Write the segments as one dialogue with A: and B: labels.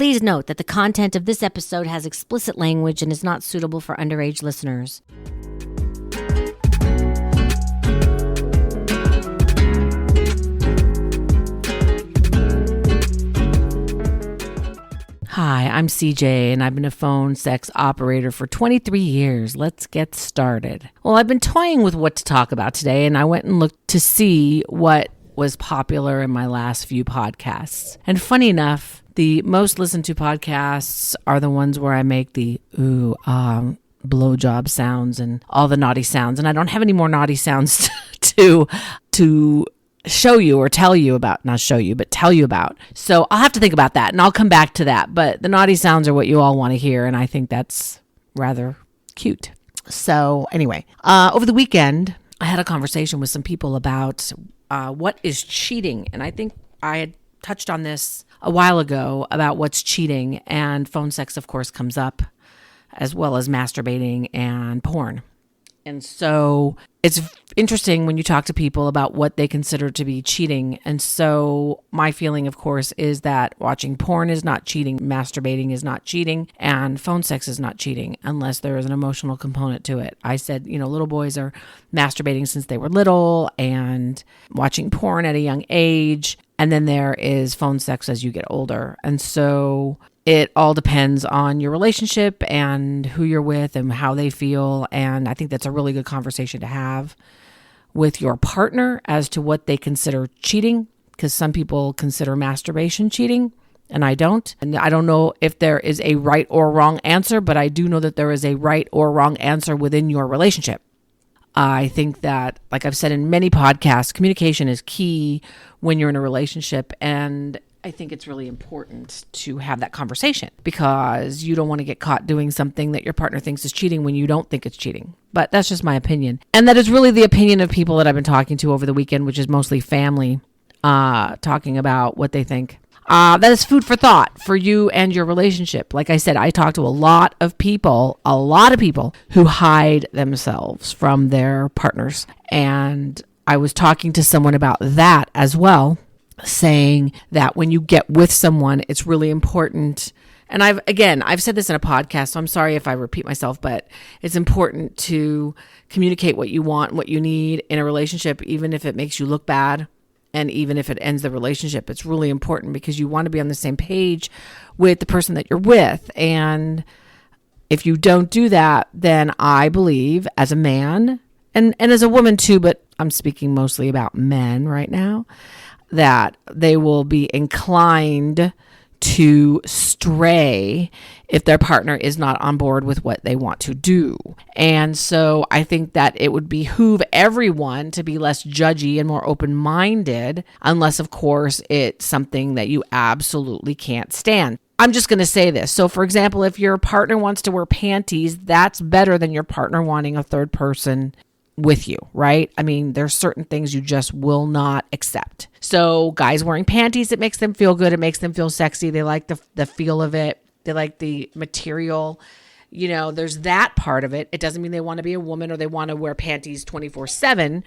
A: Please note that the content of this episode has explicit language and is not suitable for underage listeners. Hi, I'm CJ, and I've been a phone sex operator for 23 years. Let's get started. Well, I've been toying with what to talk about today, and I went and looked to see what was popular in my last few podcasts. And funny enough, the most listened to podcasts are the ones where I make the blowjob sounds and all the naughty sounds. And I don't have any more naughty sounds to show you or tell you about, not show you, but tell you about. So I'll have to think about that and I'll come back to that. But the naughty sounds are what you all want to hear. And I think that's rather cute. So anyway, over the weekend, I had a conversation with some people about what is cheating. And I think I had touched on this a while ago about what's cheating, and phone sex, of course, comes up, as well as masturbating and porn. And so it's interesting when you talk to people about what they consider to be cheating. And so my feeling, of course, is that watching porn is not cheating, masturbating is not cheating, and phone sex is not cheating unless there is an emotional component to it. I said, little boys are masturbating since they were little and watching porn at a young age. And then there is phone sex as you get older. And so it all depends on your relationship and who you're with and how they feel. And I think that's a really good conversation to have with your partner as to what they consider cheating, because some people consider masturbation cheating and I don't. And I don't know if there is a right or wrong answer, but I do know that there is a right or wrong answer within your relationship. I think that, like I've said in many podcasts, communication is key when you're in a relationship. And I think it's really important to have that conversation because you don't want to get caught doing something that your partner thinks is cheating when you don't think it's cheating. But that's just my opinion. And that is really the opinion of people that I've been talking to over the weekend, which is mostly family, talking about what they think. That is food for thought for you and your relationship. Like I said, I talk to a lot of people who hide themselves from their partners. And I was talking to someone about that as well, saying that when you get with someone, it's really important. And I've said this in a podcast, so I'm sorry if I repeat myself, but it's important to communicate what you want, what you need in a relationship, even if it makes you look bad. And even if it ends the relationship, it's really important because you want to be on the same page with the person that you're with. And if you don't do that, then I believe as a man and as a woman too, but I'm speaking mostly about men right now, that they will be inclined to stray if their partner is not on board with what they want to do. And so I think that it would behoove everyone to be less judgy and more open-minded, unless, of course, it's something that you absolutely can't stand. I'm just going to say this. So, for example, if your partner wants to wear panties, that's better than your partner wanting a third person with you, right? I mean, there's certain things you just will not accept. So guys wearing panties, it makes them feel good. It makes them feel sexy. They like the feel of it. They like the material. There's that part of it. It doesn't mean they want to be a woman or they want to wear panties 24/7.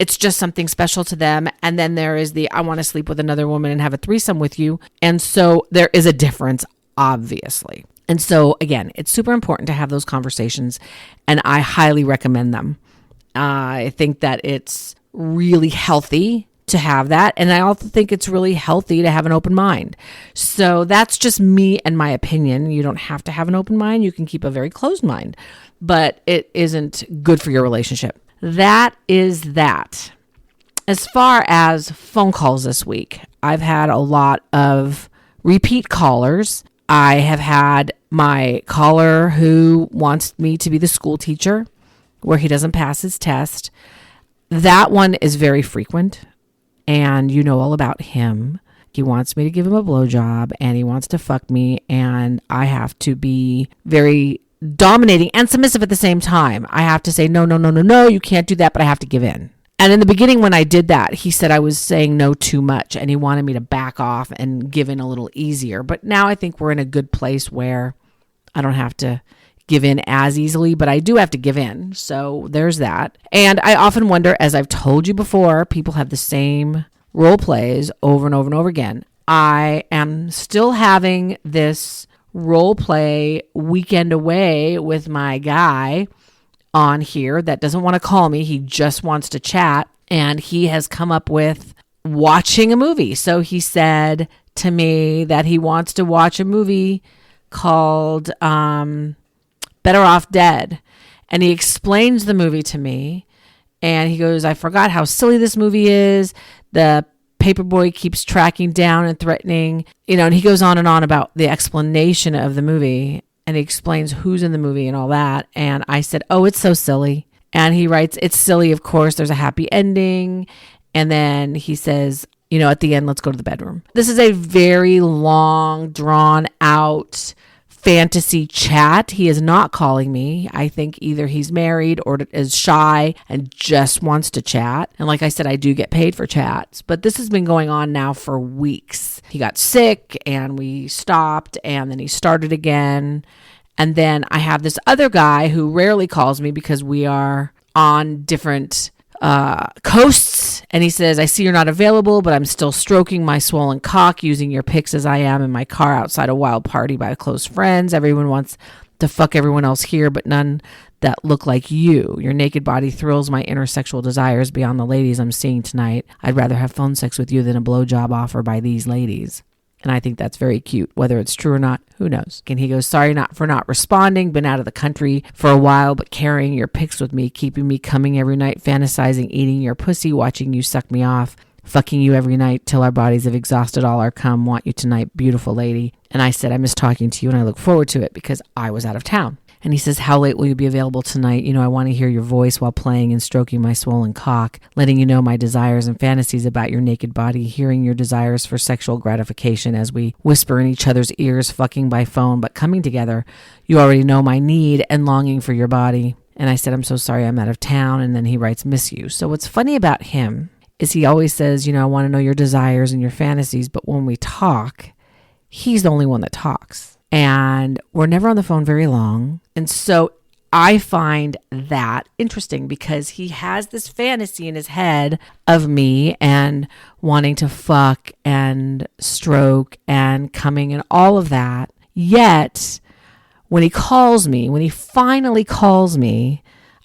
A: It's just something special to them. And then there is I want to sleep with another woman and have a threesome with you. And so there is a difference, obviously. And so again, it's super important to have those conversations and I highly recommend them. I think that it's really healthy to have that. And I also think it's really healthy to have an open mind. So that's just me and my opinion. You don't have to have an open mind. You can keep a very closed mind, but it isn't good for your relationship. That is that. As far as phone calls this week, I've had a lot of repeat callers. I have had my caller who wants me to be the school teacher where he doesn't pass his test. That one is very frequent, and you know all about him. He wants me to give him a blowjob, and he wants to fuck me, and I have to be very dominating and submissive at the same time. I have to say, no, you can't do that, but I have to give in. And in the beginning, when I did that, he said I was saying no too much, and he wanted me to back off and give in a little easier. But now I think we're in a good place where I don't have to give in as easily, but I do have to give in. So there's that. And I often wonder, as I've told you before, people have the same role plays over and over and over again. I am still having this role play weekend away with my guy on here that doesn't want to call me. He just wants to chat. And he has come up with watching a movie. So he said to me that he wants to watch a movie called Better Off Dead. And he explains the movie to me. And he goes, I forgot how silly this movie is. The paperboy keeps tracking down and threatening, and he goes on and on about the explanation of the movie. And he explains who's in the movie and all that. And I said, oh, it's so silly. And he writes, it's silly, of course, there's a happy ending. And then he says, at the end, let's go to the bedroom. This is a very long, drawn out fantasy chat. He is not calling me. I think either he's married or is shy and just wants to chat. And like I said, I do get paid for chats, but this has been going on now for weeks. He got sick and we stopped, and then he started again. And then I have this other guy who rarely calls me because we are on different coasts. And he says, I see you're not available, but I'm still stroking my swollen cock using your pics as I am in my car outside a wild party by close friends. Everyone wants to fuck everyone else here, but none that look like you. Your naked body thrills my inner sexual desires beyond the ladies I'm seeing tonight. I'd rather have phone sex with you than a blowjob offer by these ladies. And I think that's very cute. Whether it's true or not, who knows? And he goes, sorry for not responding. Been out of the country for a while, but carrying your pics with me, keeping me coming every night, fantasizing, eating your pussy, watching you suck me off, fucking you every night till our bodies have exhausted all our cum. Want you tonight, beautiful lady. And I said, I miss talking to you and I look forward to it because I was out of town. And he says, how late will you be available tonight? I want to hear your voice while playing and stroking my swollen cock, letting you know my desires and fantasies about your naked body, hearing your desires for sexual gratification as we whisper in each other's ears, fucking by phone, but coming together. You already know my need and longing for your body. And I said, I'm so sorry I'm out of town. And then he writes, miss you. So what's funny about him is he always says, I want to know your desires and your fantasies. But when we talk, he's the only one that talks. And we're never on the phone very long. And so I find that interesting because he has this fantasy in his head of me and wanting to fuck and stroke and coming and all of that. Yet when he finally calls me,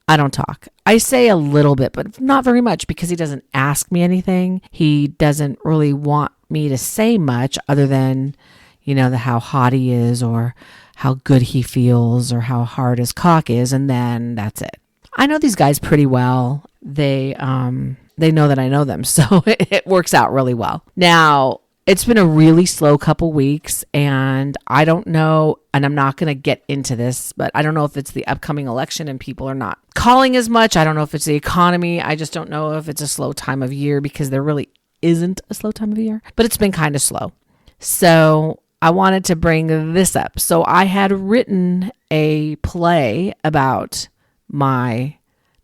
A: I don't talk. I say a little bit, but not very much because he doesn't ask me anything. He doesn't really want me to say much other than how hot he is or how good he feels or how hard his cock is. And then that's it. I know these guys pretty well. They know that I know them. So it works out really well. Now, it's been a really slow couple weeks and I don't know, and I'm not going to get into this, but I don't know if it's the upcoming election and people are not calling as much. I don't know if it's the economy. I just don't know if it's a slow time of year because there really isn't a slow time of year, but it's been kind of slow. So I wanted to bring this up. So I had written a play about my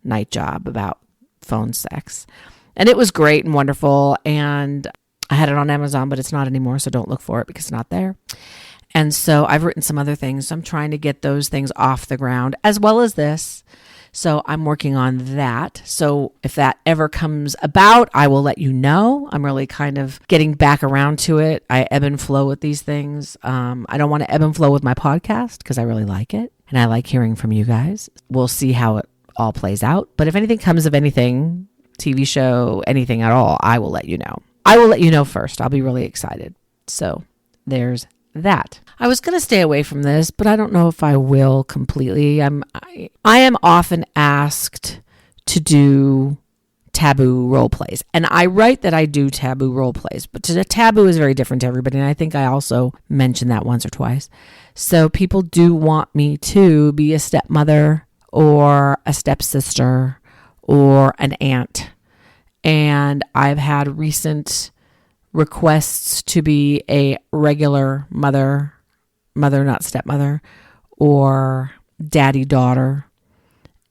A: night job, about phone sex. And it was great and wonderful. And I had it on Amazon, but it's not anymore. So don't look for it because it's not there. And so I've written some other things. So I'm trying to get those things off the ground as well as this. So I'm working on that. So if that ever comes about, I will let you know. I'm really kind of getting back around to it. I ebb and flow with these things. I don't want to ebb and flow with my podcast because I really like it. And I like hearing from you guys. We'll see how it all plays out. But if anything comes of anything, TV show, anything at all, I will let you know. I will let you know first. I'll be really excited. So there's that. I was going to stay away from this, but I don't know if I will completely. I am often asked to do taboo role plays, and I write that I do taboo role plays, but taboo is very different to everybody, and I think I also mentioned that once or twice. So people do want me to be a stepmother or a stepsister or an aunt, and I've had recent requests to be a regular mother, not stepmother, or daddy daughter.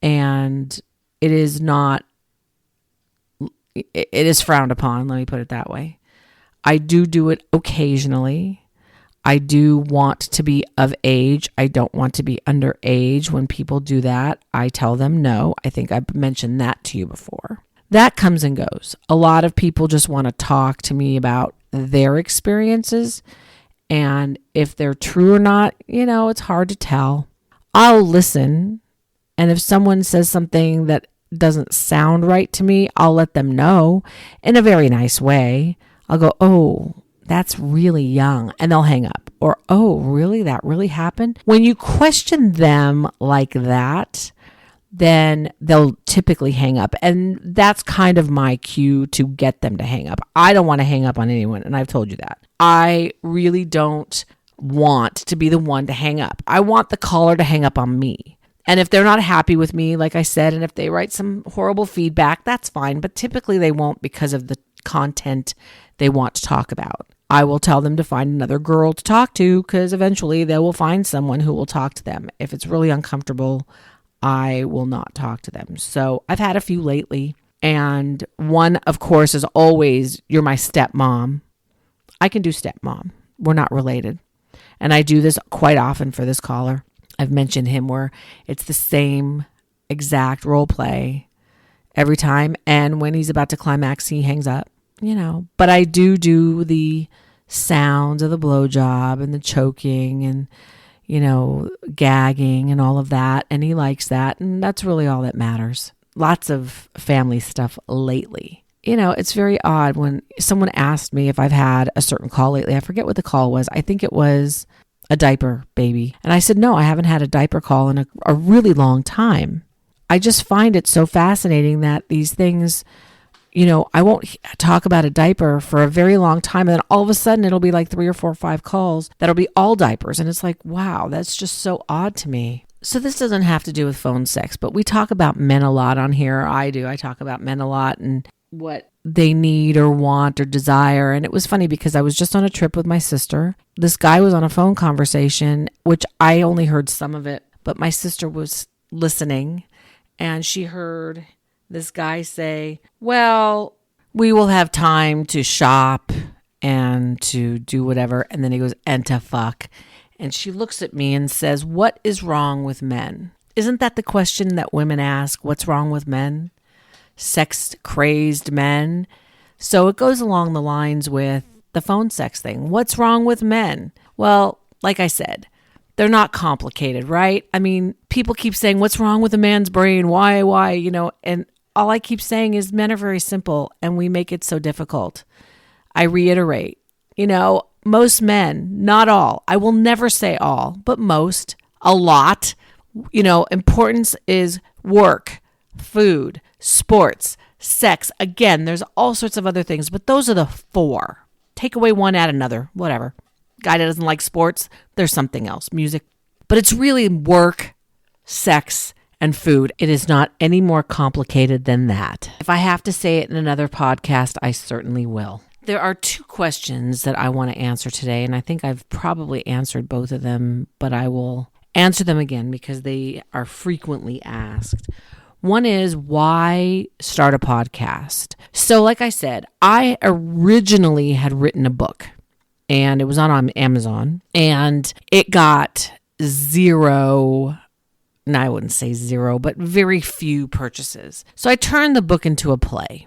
A: And it is frowned upon. Let me put it that way. I do it occasionally. I do want to be of age. I don't want to be underage. When people do that, I tell them no. I think I've mentioned that to you before. That comes and goes. A lot of people just want to talk to me about their experiences. And if they're true or not, it's hard to tell. I'll listen. And if someone says something that doesn't sound right to me, I'll let them know in a very nice way. I'll go, oh, that's really young. And they'll hang up. Or, oh, really? That really happened? When you question them like that, then they'll typically hang up. And that's kind of my cue to get them to hang up. I don't want to hang up on anyone. And I've told you that. I really don't want to be the one to hang up. I want the caller to hang up on me. And if they're not happy with me, like I said, and if they write some horrible feedback, that's fine. But typically they won't because of the content they want to talk about. I will tell them to find another girl to talk to because eventually they will find someone who will talk to them. If it's really uncomfortable, I will not talk to them. So I've had a few lately. And one, of course, is always, you're my stepmom. I can do stepmom. We're not related. And I do this quite often for this caller. I've mentioned him where it's the same exact role play every time. And when he's about to climax, he hangs up, But I do the sounds of the blowjob and the choking and, gagging and all of that. And he likes that. And that's really all that matters. Lots of family stuff lately. It's very odd when someone asked me if I've had a certain call lately. I forget what the call was. I think it was a diaper baby. And I said, no, I haven't had a diaper call in a really long time. I just find it so fascinating that these things, I won't talk about a diaper for a very long time. And then all of a sudden it'll be like 3 or 4 or 5 calls that'll be all diapers. And it's like, wow, that's just so odd to me. So this doesn't have to do with phone sex, but we talk about men a lot on here. I do. I talk about men a lot and what they need or want or desire. And it was funny because I was just on a trip with my sister. This guy was on a phone conversation, which I only heard some of it, but my sister was listening and she heard this guy say, well, we will have time to shop and to do whatever. And then he goes, and to fuck. And she looks at me and says, what is wrong with men? Isn't that the question that women ask? What's wrong with men? Sex-crazed men. So it goes along the lines with the phone sex thing. What's wrong with men? Well, like I said, they're not complicated, right? I mean, people keep saying, what's wrong with a man's brain? Why? And all I keep saying is men are very simple and we make it so difficult. I reiterate, most men, not all, I will never say all, but most, a lot, importance is work, food, sports, sex. Again, there's all sorts of other things, but those are the 4. Take away one, add another, whatever. Guy that doesn't like sports, there's something else, music. But it's really work, sex, and food. It is not any more complicated than that. If I have to say it in another podcast, I certainly will. There are 2 questions that I want to answer today, and I think I've probably answered both of them, but I will answer them again because they are frequently asked. One is, why start a podcast? So like I said, I originally had written a book and it was on Amazon and it got 0, no, I wouldn't say 0, but very few purchases. So I turned the book into a play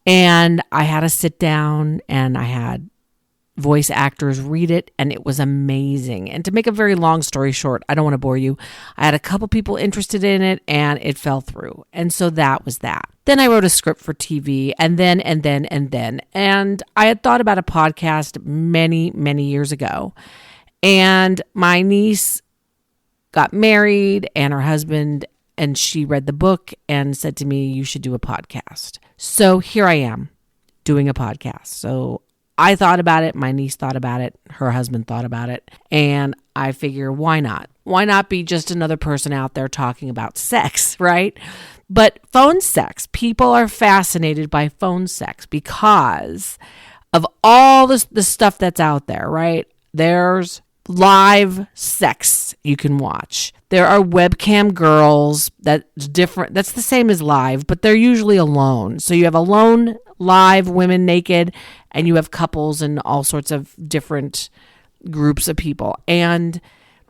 A: and I had to sit down and I had voice actors read it, and it was amazing. And to make a very long story short, I don't want to bore you, I had a couple people interested in it and it fell through. And so that was that. Then I wrote a script for TV and then. And I had thought about a podcast many, many years ago. And my niece got married and her husband, and she read the book and said to me, you should do a podcast. So here I am doing a podcast. So I thought about it. My niece thought about it. Her husband thought about it. And I figure, why not? Why not be just another person out there talking about sex, right? But phone sex, people are fascinated by phone sex because of all the stuff that's out there, right? There's live sex you can watch. There are webcam girls that's different. That's the same as live, but they're usually alone. So you have alone live women naked, and you have couples and all sorts of different groups of people. And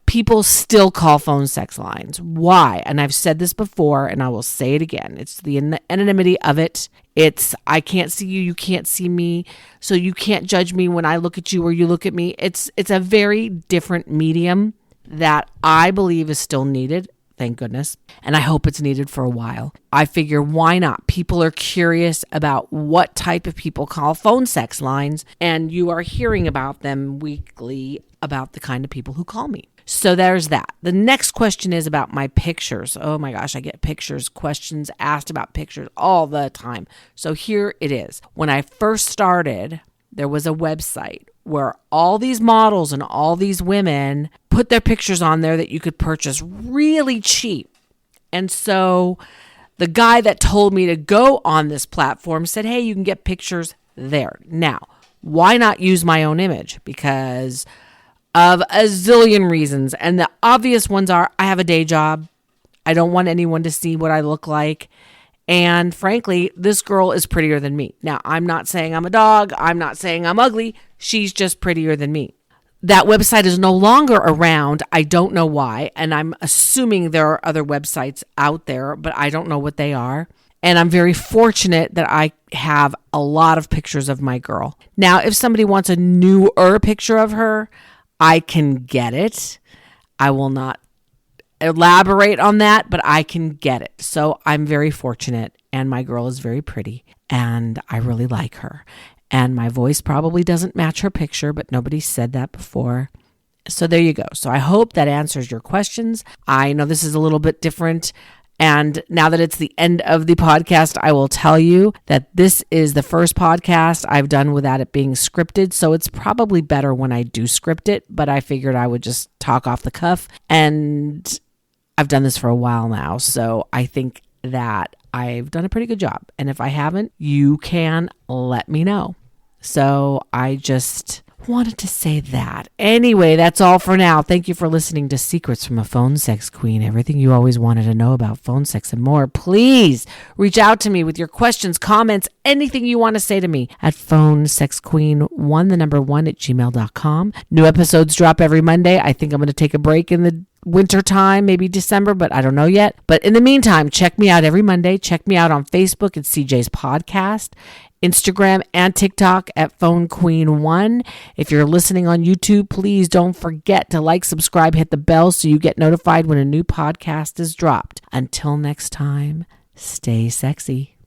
A: people still call phone sex lines. Why? And I've said this before and I will say it again. It's the anonymity of it. It's I can't see you, you can't see me, so you can't judge me when I look at you or you look at me. It's a very different medium that I believe is still needed. Thank goodness. And I hope it's needed for a while. I figure why not? People are curious about what type of people call phone sex lines, and you are hearing about them weekly about the kind of people who call me. So there's that. The next question is about my pictures. Oh my gosh, I get questions asked about pictures all the time. So here it is. When I first started, there was a website where all these models and all these women put their pictures on there that you could purchase really cheap. And so the guy that told me to go on this platform said, hey, you can get pictures there. Now, why not use my own image? Because of a zillion reasons. And the obvious ones are I have a day job. I don't want anyone to see what I look like. And frankly, this girl is prettier than me. Now, I'm not saying I'm a dog. I'm not saying I'm ugly. She's just prettier than me. That website is no longer around. I don't know why. And I'm assuming there are other websites out there, but I don't know what they are. And I'm very fortunate that I have a lot of pictures of my girl. Now, if somebody wants a newer picture of her, I can get it. I will not elaborate on that, but I can get it. So I'm very fortunate, and my girl is very pretty, and I really like her. And my voice probably doesn't match her picture, but nobody said that before. So there you go. So I hope that answers your questions. I know this is a little bit different. And now that it's the end of the podcast, I will tell you that this is the first podcast I've done without it being scripted. So it's probably better when I do script it, but I figured I would just talk off the cuff. And I've done this for a while now. So I think that I've done a pretty good job. And if I haven't, you can let me know. So I just wanted to say that. Anyway, that's all for now. Thank you for listening to Secrets from a Phone Sex Queen. Everything you always wanted to know about phone sex and more. Please reach out to me with your questions, comments, anything you want to say to me at phonesexqueen1 New episodes drop every Monday. I think I'm going to take a break in the winter time, maybe December, but I don't know yet. But in the meantime, check me out every Monday. Check me out on Facebook at CJ's Podcast, Instagram and TikTok at Phone Queen 1. If you're listening on YouTube, please don't forget to like, subscribe, hit the bell so you get notified when a new podcast is dropped. Until next time, stay sexy.